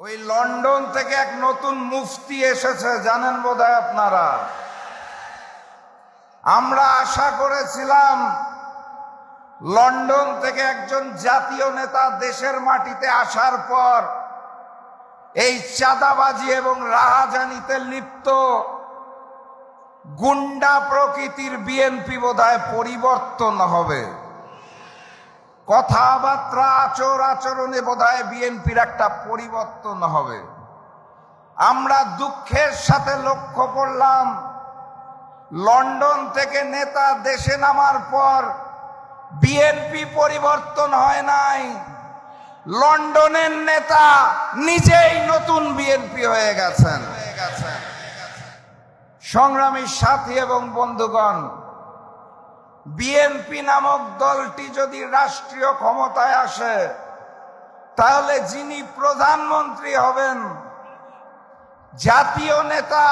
ওই লন্ডন থেকে এক নতুন মুফতি এসেছে, জানেন বোধহয় আপনারা। আমরা আশা করেছিলাম লন্ডন থেকে একজন জাতীয় নেতা দেশের মাটিতে আসার পর এই চাঁদাবাজি এবং রাহাজানিতে লিপ্ত গুন্ডা প্রকৃতির বিএনপি বোধহয় পরিবর্তন হবে, কথাবার্তা আচরণে বোধহয় বিএনপির একটা পরিবর্তন হবে। আমরা দুঃখের সাথে লক্ষ্য করলাম লন্ডন থেকে নেতা দেশে নামার পর বিএনপি পরিবর্তন হয় নাই, লন্ডনের নেতা নিজেই নতুন বিএনপি হয়ে গেছেন। সংগ্রামী সাথী এবং বন্ধুগণ, বিএনপি নামক দলটি যদি রাষ্ট্রীয় ক্ষমতায় আসে তাহলে যিনি প্রধানমন্ত্রী হবেন, জাতীয় নেতা,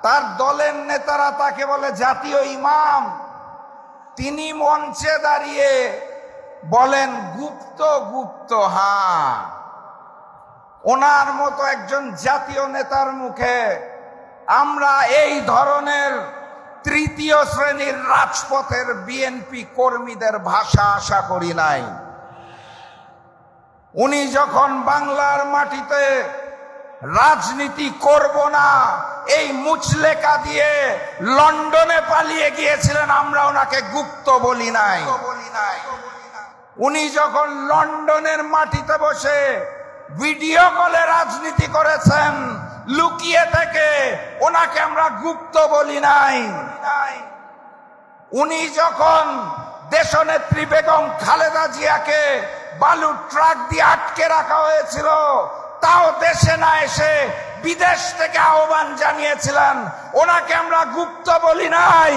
তার দলের নেতারা তাকে বলে জাতীয় ইমাম, তিনি মঞ্চে দাঁড়িয়ে বলেন গুপ্ত গুপ্ত। হ্যাঁ, ওনার মতো একজন জাতীয় নেতার মুখে আমরা এই ধরনের তৃতীয় শ্রেণীর রাজপথের বিএনপি কর্মীদের ভাষা আশা করি নাই। উনি যখন বাংলার মাটিতে রাজনীতি করব না এই মুচলেকা দিয়ে লন্ডনে পালিয়ে গিয়েছিলেন, আমরা ওনাকে গুপ্ত বলি নাই। উনি যখন লন্ডনের মাটিতে বসে ভিডিও কলে রাজনীতি করেছেন লুকিয়ে থেকে, ওনাকে আমরা গুপ্ত বলি নাই। উনি যখন দেশনেত্রী বেগম খালেদা জিয়াকে বালুর ট্রাক দিয়ে আটকে রাখা হয়েছিল, তাও দেশে না এসে বিদেশ থেকে আহ্বান জানিয়েছিলেন, ওনাকে আমরা গুপ্ত বলি নাই।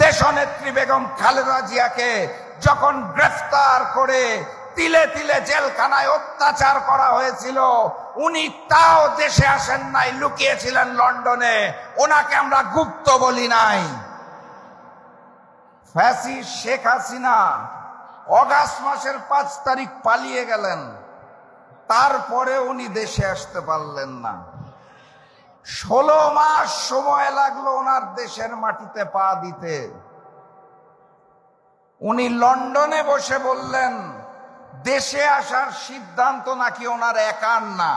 দেশনেত্রী বেগম খালেদা জিয়াকে যখন গ্রেফতার করে তিলে তিলে জেলখানায় অত্যাচার করা হয়েছিল, উনি তাও দেশে আসেন নাই, লুকিয়েছিলেন লন্ডনে, ওনাকে আমরা গুপ্ত বলি নাই। ফ্যাসিস্ট শেখ হাসিনা অগাস্ট মাসের 5 তারিখ পালিয়ে গেলেন, তারপরে উনি দেশে আসতে পারলেন না। 16 মাস সময় লাগলো ওনার দেশের মাটিতে পা দিতে। উনি লন্ডনে বসে বললেন দেশে আসার সিদ্ধান্ত নাকি ওনার একার না,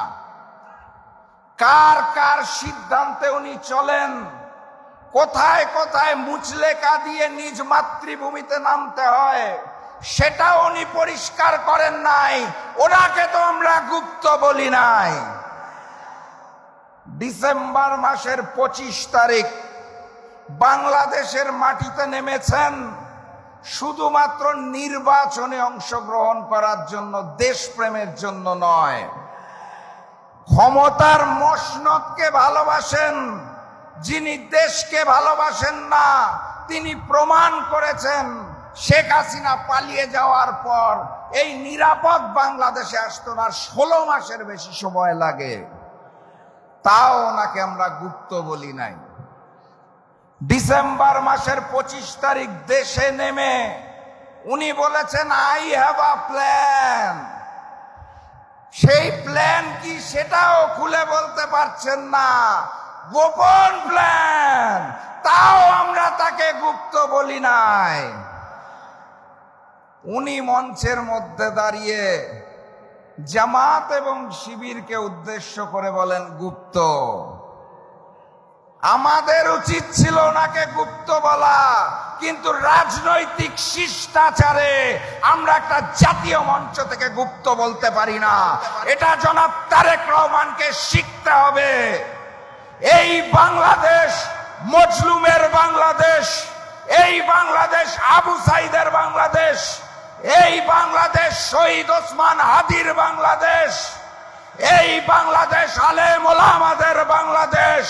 কার কার সিদ্ধান্তে উনি চলেন, কোথায় কোথায় মুচলেকা দিয়ে নিজ মাতৃভূমিতে নামতে হয় সেটা উনি পরিষ্কার করেন নাই, ওনাকে তো আমরা গুপ্ত বলি নাই। ডিসেম্বর মাসের 25 তারিখ বাংলাদেশের মাটিতে নেমেছেন শুধুমাত্র নির্বাচনে অংশগ্রহণ করার জন্য, দেশপ্রেমের জন্য নয়। ক্ষমতার মসনদকে ভালোবাসেন, যিনি দেশকে ভালোবাসেন না তিনি প্রমাণ করেছেন। শেখ হাসিনা পালিয়ে যাওয়ার পর এই নিরাপদ বাংলাদেশে আসতে ওনার 16 মাসের বেশি সময় লাগে, তাও ওনাকে আমরা গুপ্ত বলি নাই। ডিসেম্বর মাসের 25 তারিখ দেশে নেমে উনি বলেছেন আই হ্যাভ আ প্ল্যান। সেই প্ল্যান কি সেটাও খুলে বলতে পারছেন না, গোপন প্ল্যান, তাও আমরা তাকে গুপ্ত বলি নাই। উনি মঞ্চের মধ্যে দাঁড়িয়ে জামাত এবং শিবিরকে উদ্দেশ্য করে বলেন গুপ্ত। আমাদের উচিত ছিল ওনাকে গুপ্ত বলা, কিন্তু রাজনৈতিক শিষ্টাচারে আমরা একটা জাতীয় মঞ্চ থেকে গুপ্ত বলতে পারি না। এটা জনাব তারেক রহমানকে শিখতে হবে। এই বাংলাদেশ মজলুমের বাংলাদেশ, এই বাংলাদেশ আবু সাইদের বাংলাদেশ, এই বাংলাদেশ শহীদ ওসমান হাদির বাংলাদেশ, এই বাংলাদেশ আলেম ওলামাদের বাংলাদেশ,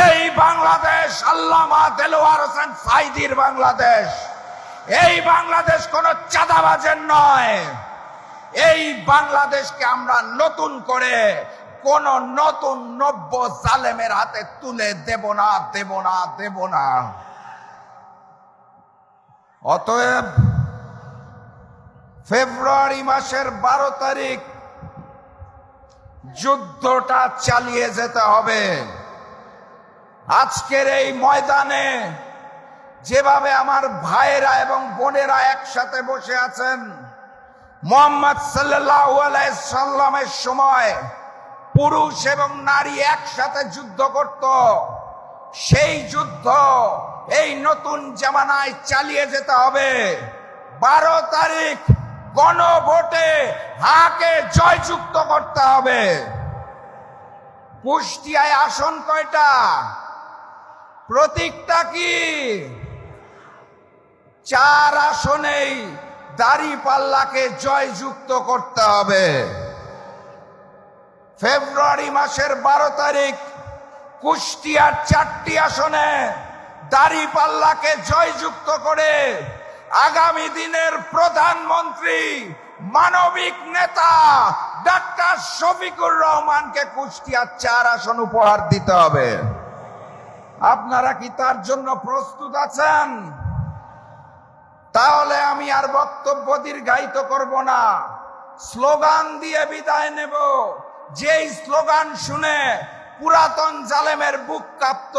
এই বাংলাদেশ আল্লামা দেলোয়ার হোসেন সাইদির বাংলাদেশ। এই বাংলাদেশ কোন চাঁদাবাজের নয়। এই বাংলাদেশকে আমরা নতুন করে কোন নতুন নব্য জালেমের হাতে তুলে দেব না, দেব না, দেব না। অতএব ফেব্রুয়ারি মাসের 12 তারিখ যুদ্ধটা চালিয়ে যেতে হবে। আজকের এই ময়দানে যেভাবে আমার ভাইয়েরা এবং বোনেরা একসাথে বসে আছেন, মুহাম্মদ সাল্লাল্লাহু আলাইহি সাল্লামের সময় পুরুষ এবং নারী একসাথে যুদ্ধ করত, সেই যুদ্ধ এই নতুন জামানায় চালিয়ে যেতে হবে। 12 তারিখ গণভোটে হাকে জয়যুক্ত করতে হবে। কুষ্টিয়ায় আসন কয়টা? প্রতীকটা কি? 4 আসনেই দাঁড়িপাল্লাকে জয়যুক্ত করতে হবে। ফেব্রুয়ারি মাসের 12 তারিখ কুষ্টিয়ার 4টি আসনে দাঁড়িপাল্লাকে জয়যুক্ত করে আগামী দিনের প্রধানমন্ত্রী, মানবিক নেতা ডাক্তার শফিকুর রহমানকে কুষ্টিয়ার 4 আসন উপহার দিতে হবে। আপনারা কি তার জন্য প্রস্তুত আছেন? তাহলে আমি আর বক্তব্য দীর্ঘায়িত করব না, স্লোগান দিয়ে বিদায় নেব। যেই স্লোগান শুনে পুরাতন জালেমের বুক কাঁপত,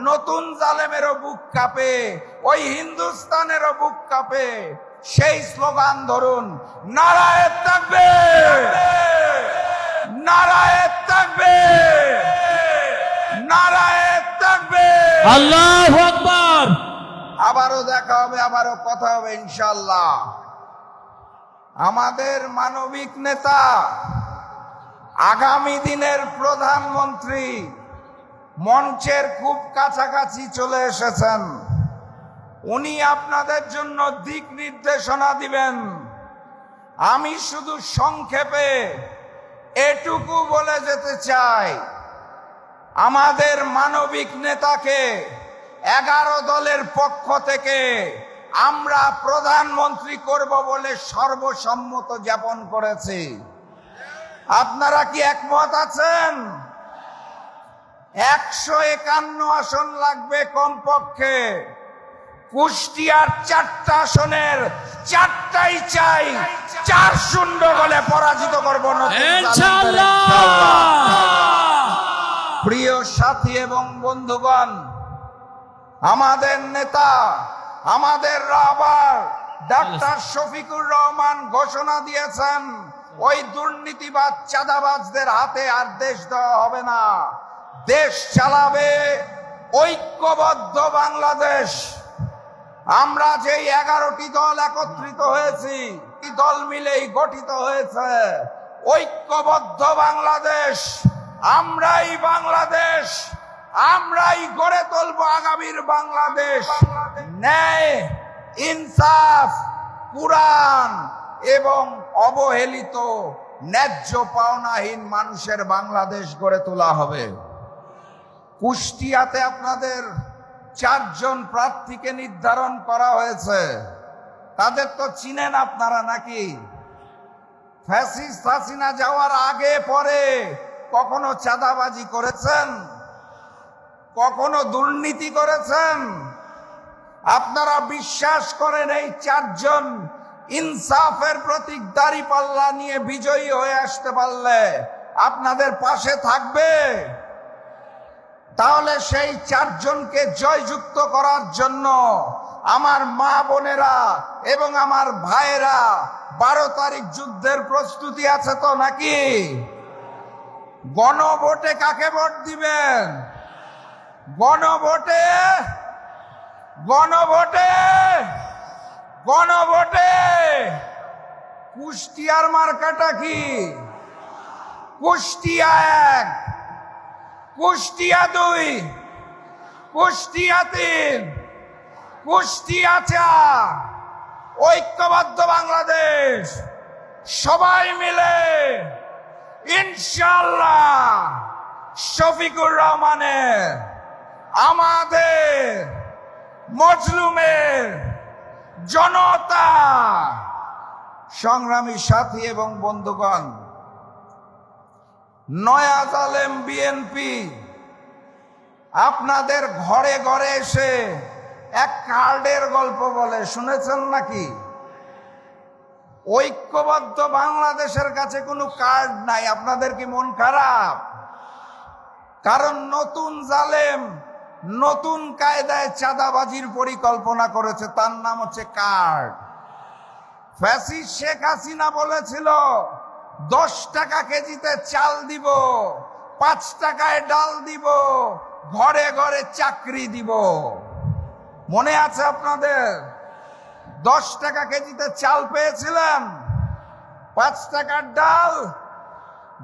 নতুন জালেমেরও বুক কাঁপে, ওই হিন্দুস্তানেরও বুক কাঁপে। সেই স্লোগান ধরুন, নারায়ে তাকবীর, নারায়ে তাকবীর, নারায়ে তাকবীর, আল্লাহু আকবার। আবারও দেখা হবে, আবারও কথা হবে ইনশাআল্লাহ। আমাদের মানবিক নেতা, আগামী দিনের প্রধানমন্ত্রী মঞ্চের খুব কাছাকাছি চলে এসেছেন। উনি আপনাদের জন্য দিক নির্দেশনা দিবেন। আমি শুধু সংক্ষেপে এটুকু বলে যেতে চাই, আমাদের মানবিক নেতাকে 11 দলের পক্ষ থেকে আমরা প্রধানমন্ত্রী করব বলে সর্বসম্মত জ্ঞাপন করেছি। আপনারা কি একমত আছেন? 151 আসন লাগবে কমপক্ষে। কুষ্টিয়ার 4টা আসনের 4টাই চাই 4-0 গোলে পরাজিত করব ইনশাআল্লাহ। প্রিয় সাথী এবং বন্ধুগণ, আমাদের নেতা, আমাদের রাহবার ডাক্তার শফিকুর রহমান ঘোষণা দিয়েছেন, ওই দুর্নীতিবাজ চাঁদাবাজদের হাতে আর দেশ দেওয়া হবে না। দেশ চালাবে ঐক্যবদ্ধ বাংলাদেশ। আমরা যেই 11টি দল একত্রিত হয়েছি, এই দল মিলেই গঠিত হয়েছে ঐক্যবদ্ধ বাংলাদেশ। আমরাই বাংলাদেশ, আমরাই গড়ে তুলব আগামীর বাংলাদেশ। ন্যায়, ইনসাফ, কুরআন এবং অবহেলিত ন্যায্য পাওনাহীন মানুষের বাংলাদেশ গড়ে তোলা হবে। কুষ্টিয়াতে আপনাদের 4 জন প্রার্থীকে নির্ধারণ করা হয়েছে। তাদের তো চিনেন আপনারা নাকি? ফ্যাসিস্ট হাসিনা যাওয়ার আগে পরে কখনো চাঁদাবাজি করেছেন? কখনো দুর্নীতি করেছেন? আপনারা বিশ্বাস করেন এই 4 জন ইনসাফের প্রতীক দাঁড়িপাল্লা নিয়ে বিজয়ী হয়ে আসতে পারলে আপনাদের পাশে থাকবে? তাহলে সেই 4 জনকে জয়যুক্ত করার জন্য আমার মা বোনেরা এবং আমার ভাইয়েরা 12 তারিখ যুদ্ধের প্রস্তুতি আছে তো নাকি? গণভোটে কাকে ভোট দিবেন? গণভোটে, গণভোটে, গণভোটে কুষ্টিয়ার মার্কাটা কি? কুষ্টিয়া 1, কুষ্টিয়া 2, কুষ্টিয়া 3, কুষ্টিয়া 4। ঐক্যবদ্ধ বাংলাদেশ। সবাই মিলে ইনশাআল্লাহ শফিকুর রহমানের, আমাদের মজলুমের জনতা, সংগ্রামী সাথী এবং বন্ধুগণ, নয়া জালেম বিএনপি আপনাদের ঘরে ঘরে এসে এক কার্ডের গল্প বলে, শুনেছেন নাকি? ঐক্যবদ্ধ বাংলাদেশের কাছে কোনো কার্ড নাই। আপনাদের কি মন খারাপ? কারণ নতুন জালেম নতুন কায়দায় চাঁদাবাজির পরিকল্পনা করেছে, তার নাম হচ্ছে কার্ড। ফ্যাসিস্ট শেখ হাসিনা বলেছিল 10 টাকা কেজিতে চাল দিব, 5 টাকায় ডাল দিব, ঘরে ঘরে চাকরি দিব। মনে আছে আপনাদের? 10 টাকা কেজিতে চাল পেয়েছিলেন, 5 টাকার ডাল,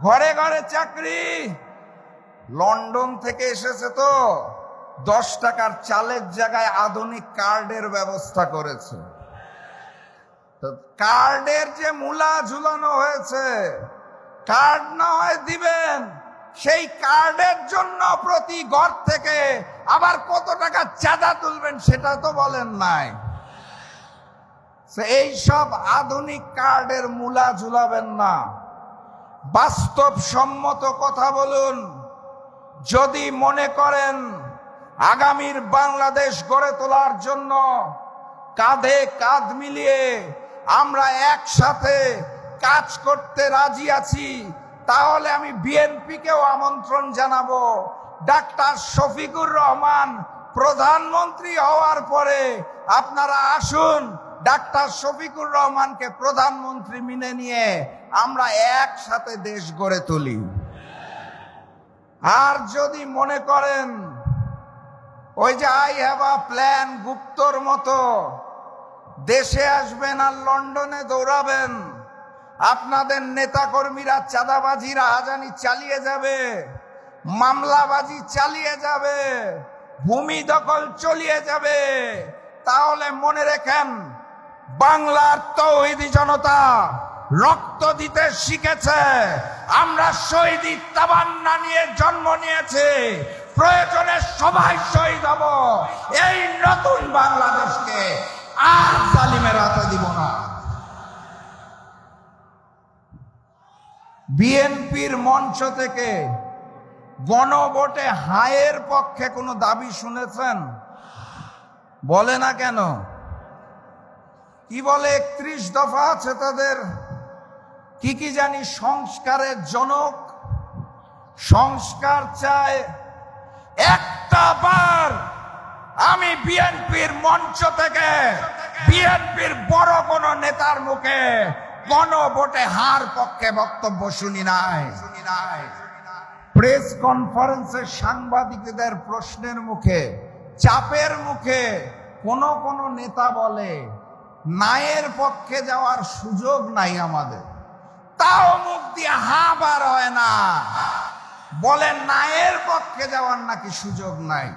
ঘরে ঘরে চাকরি। লন্ডন থেকে এসেছে তো 10 টাকার চালের জায়গায় আধুনিক কার্ডের ব্যবস্থা করেছে। কার্ডের যে মূলা ঝুলানো হয়েছে, কার্ড না হয় দিবেন, সেই কার্ডের জন্য প্রতি ঘর থেকে আবার কত টাকা চাঁদা তুলবেন সেটা তো বলেন নাই। এই সব আধুনিক কার্ডের মূলা ঝুলাবেন না, বাস্তবসম্মত কথা বলুন। যদি মনে করেন আগামীর বাংলাদেশ গড়ে তোলার জন্য কাঁধে কাঁধ মিলিয়ে আমরা একসাথে কাজ করতে রাজি আছি, তাহলে আমি বিএনপিকেও আমন্ত্রণ জানাবো। ডাক্তার শফিকুর রহমান প্রধানমন্ত্রী হওয়ার পরে আপনারা আসুন, ডাক্তার শফিকুর রহমানকে প্রধানমন্ত্রী মেনে নিয়ে আমরা একসাথে দেশ গড়ে তুলি। আর যদি মনে করেন ওই যে আই হ্যাভ আ প্ল্যান গুপ্তর মতো দেশে আসবেন আর লন্ডনে দৌড়াবেন, আপনাদের নেতাকর্মীরা চাঁদাবাজি রাহাজানি চালিয়ে যাবে, মামলাবাজি চালিয়ে যাবে, ভূমি দখল চলিয়ে যাবে, তাহলে মনে রেখেন বাংলার তৌহিদি জনতা রক্ত দিতে শিখেছে। আমরা শহীদি তামান্না নিয়ে জন্ম নিয়েছি, প্রয়োজনে সবাই শহীদ হব। এই নতুন বাংলাদেশকে আর জালিমের হাতে দিব না। বিএনপির মঞ্চ থেকে গণভোটে হায়ের পক্ষে কোনো দাবি শুনেছেন? বলে না কেন? কি বলে? 31 দফা আছে তাদের, কি কি জানি, সংস্কারের জনক, সংস্কার চায়। একটা বার আমি বিএনপির মঞ্চ থেকে বিএনপির বড় কোন নেতার মুখে গণভোটে হার পক্ষে বক্তব্য শুনি নাই। প্রেস কনফারেন্সে সাংবাদিকদের প্রশ্নের মুখে, চাপের মুখে কোন কোন নেতা বলে নায়ের পক্ষে যাওয়ার সুযোগ নাই আমাদের, তাও মুখ দিয়ে হা বার হয় না, বলে নায়ের পক্ষে যাওয়ার নাকি সুযোগ নাই।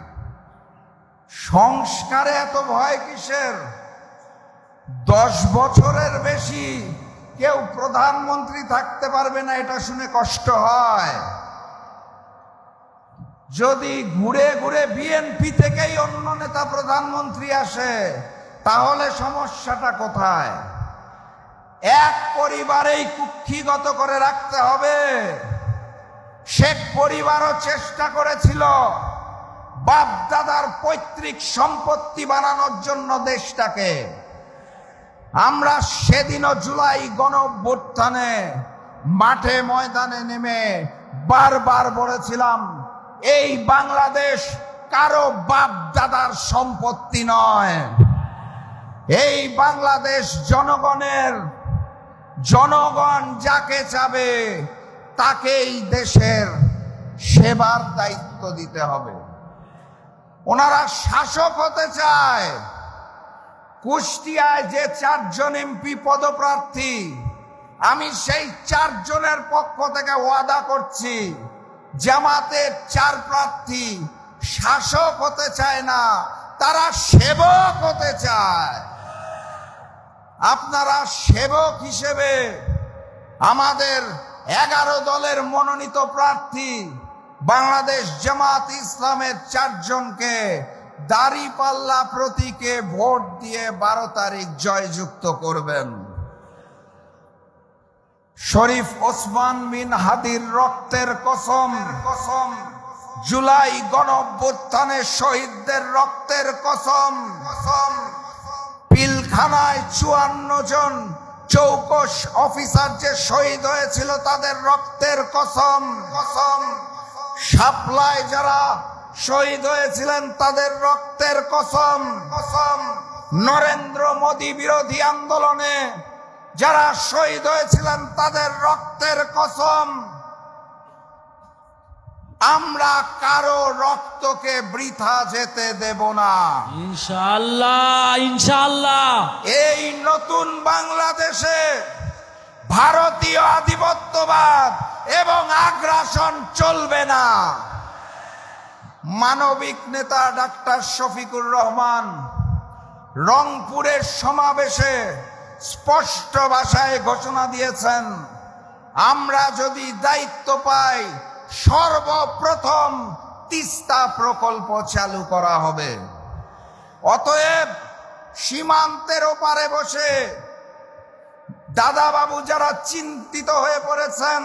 সংস্কারে এত ভয় কিসের? 10 বছরের বেশি কেউ প্রধানমন্ত্রী থাকতে পারবে না, এটা শুনে কষ্ট হয়। যদি ঘুরে ঘুরে বিএনপি থেকেই অন্য নেতা প্রধানমন্ত্রী আসে, তাহলে সমস্যাটা কোথায়? এক পরিবারেই কুক্ষিগত করে রাখতে হবে। শেখ পরিবারও চেষ্টা করেছিল বাপ দাদার পৈতৃক সম্পত্তি বানানোর জন্য দেশটাকে। আমরা সেদিনও জুলাই গণঅভ্যুত্থানে মাঠে ময়দানে নেমে বারবার বলেছিলাম, এই বাংলাদেশ কারো বাপ দাদার সম্পত্তি নয়, এই বাংলাদেশ জনগণের। জনগণ যাকে চাবে তাকেই দেশের সেবার দায়িত্ব দিতে হবে। ওনারা শাসক হতে চায়। কুষ্টিয়ায় যে 4 জন এমপি পদপ্রার্থী, আমি সেই 4 জনের পক্ষ থেকে ওয়াদা করছি, জামাতের 4 প্রার্থী শাসক হতে চায় না, তারা সেবক হতে চায়। আপনারা সেবক হিসেবে আমাদের 11 দলের মনোনীত প্রার্থী বাংলাদেশ জামাত ইসলামের 4 জনকে দাঁড়িপাল্লা প্রতীকে ভোট দিয়ে 12 তারিখ জয়যুক্ত করবেন। শরীফ ওসমান বিন হাদির রক্তের কসম, জুলাই গণঅভ্যুত্থানের শহীদদের রক্তের কসম, পিলখানায় 54 জন চৌকস অফিসার যে শহীদ হয়েছিল তাদের রক্তের কসম, শাপলায় যারা শহীদ হয়েছিলেন তাদের রক্তের কসম, নরেন্দ্র মোদী বিরোধী আন্দোলনে যারা শহীদ হয়েছিলেন তাদের রক্তের কসম। আমরা কারো রক্তকে বৃথা যেতে দেব না ইনশাআল্লাহ, ইনশাআল্লাহ। এই নতুন বাংলাদেশে ভারতীয় আধিপত্যবাদ এবং আগ্রাসন চলবে না। মানবিক নেতা ডাক্তার শফিকুর রহমান রংপুরের সমাবেশে স্পষ্ট ভাষায় ঘোষণা দিয়েছেন, আমরা যদি দায়িত্ব পাই সর্বপ্রথম তিস্তা প্রকল্প চালু করা হবে। অতএব সীমান্তের ওপারে বসে দাদাবাবু যারা চিন্তিত হয়ে পড়েছেন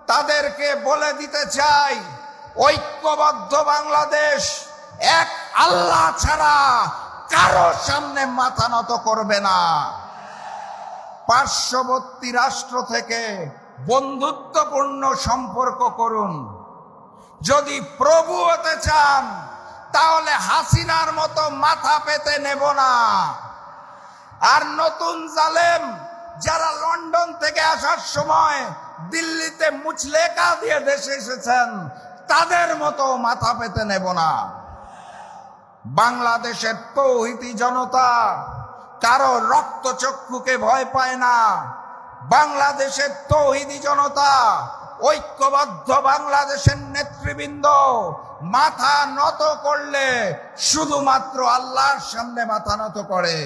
তাদেরকে বলে দিতে চাই, ঐক্যবদ্ধ বাংলাদেশ এক আল্লাহ ছাড়া কারো সামনে মাথা নত করবে না। পার্শ্ববর্তী রাষ্ট্র থেকে বন্ধুত্বপূর্ণ সম্পর্ক করুন। যদি প্রভু হতে চান তাহলে হাসিনার মতো মাথা পেতে নেব না। আর নতুন জালেম যারা লন্ডন থেকে আসার সময় দিল্লিতে মুচলেকা দিয়ে দেশে এসেছেন তাদের মতো মাথা পেতে নেব না। বাংলাদেশের তৌহিদি জনতা কারো রক্তচক্ষুকে ভয় পায় না। বাংলাদেশের তৌহিদি জনতা, ঐক্যবদ্ধ বাংলাদেশের নেতৃবৃন্দ মাথা নত করলে শুধুমাত্র আল্লাহর সামনে মাথা নত করে।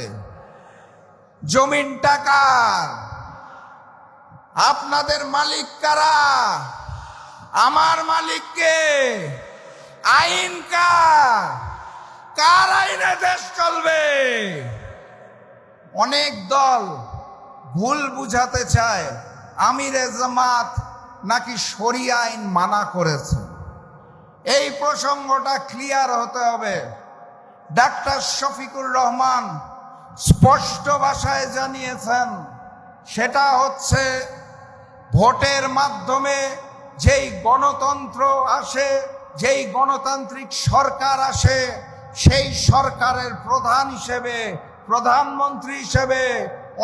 জমিনটা কার? আপনাদের মালিক কারা? আমার মালিককে। আইন কার? কার আইনে দেশ চলবে? অনেক দল ভুল বুঝাতে চায় আমিরে জামাত নাকি শরিয়া আইন মানা করেছে। এই প্রসঙ্গটা ক্লিয়ার হতে হবে। ডাক্তার শফিকুর রহমান স্পষ্ট ভাষায় জানিয়েছেন, সেটা হচ্ছে ভোটের মাধ্যমে যেই গণতন্ত্র আসে, যেই গণতান্ত্রিক সরকার আসে, সেই সরকারের প্রধান হিসেবে, প্রধানমন্ত্রী হিসেবে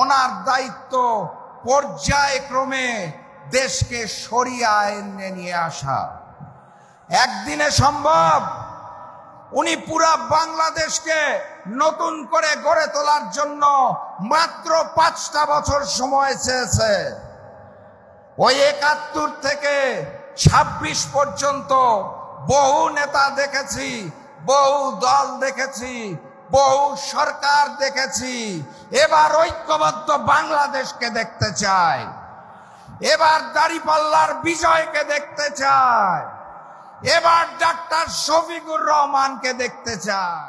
ওনার দায়িত্ব পর্যায়ক্রমে দেশকে শরিয়া আইনে নিয়ে আসা। একদিনে সম্ভব? উনি পুরা বাংলাদেশকে নতুন করে গড়ে তোলার জন্য মাত্র 5টা বছর সময় চেয়েছে। ওই 71 থেকে 26 পর্যন্ত বহু নেতা দেখেছি, বহু দল দেখেছি, বহু সরকার দেখেছি। এবার ঐক্যবদ্ধ বাংলাদেশকে দেখতে চাই। এবার দাঁড়িপাল্লার বিজয়কে দেখতে চাই। এবার ডাক্তার শফিকুর রহমানকে দেখতে চাই।